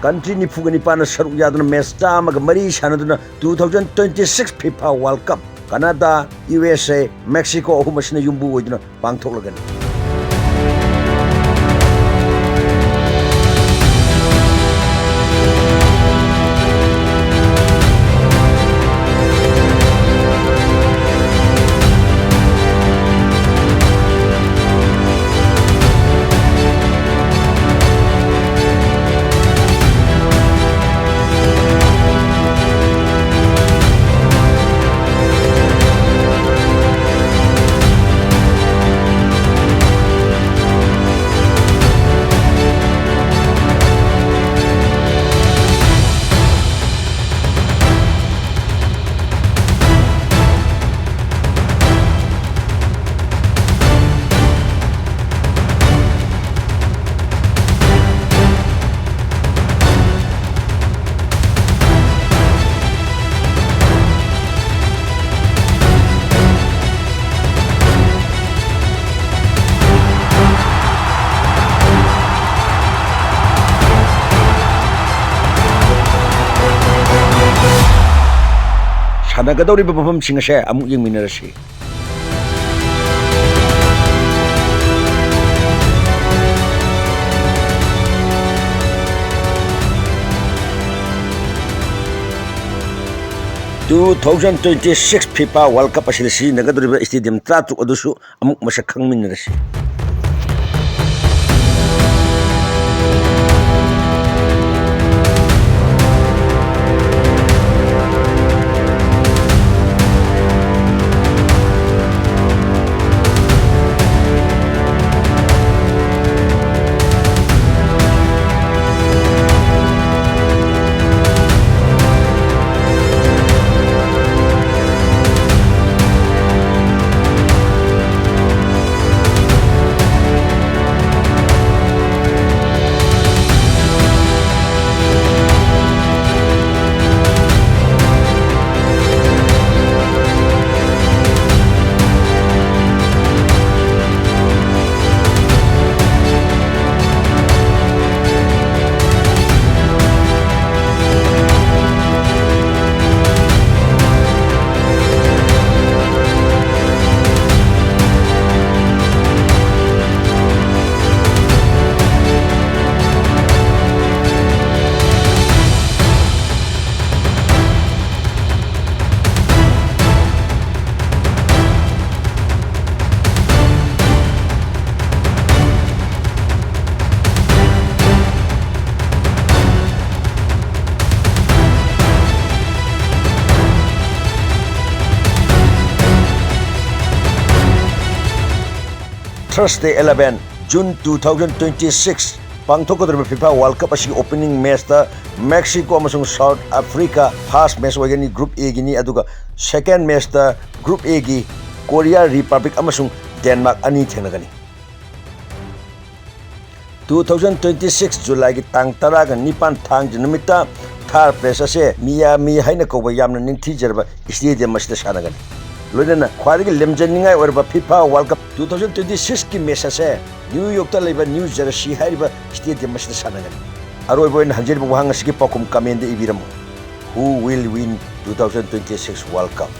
country nifugani pana saru yaduna match tamaga mari sanaduna 2026 FIFA World Cup Canada, USA, Mexico ahumasina yumbu oiduna pangthoklagani. Sanagadawriba mafamsing ase amuk yengminarasi. (2026) FIFA World Cup asida sinagadawriba stadium tratuk adusu amuk masak khangminarasi. Thursday 11 June 2026 pangthokadriba FIFA World Cup asi opening match ta Mexico amasung South Africa first match wagani Group A gini aduga second match ta Group A gi Korea Republic amasung Denmark ani thenagani 2026 July gi tang 10 ga 9 thang jinumita third place ase Miami haina koba yamna ningthijerba stadium asida sanagani loinana khwarigi lemjaningai orba FIFA World Cup 2026 ki match ase New York ta leba New Jersey hariba stadium asida sanagani aroiboin hanjeri buhang asigi pakum comment de ibiram who will win 2026 World Cup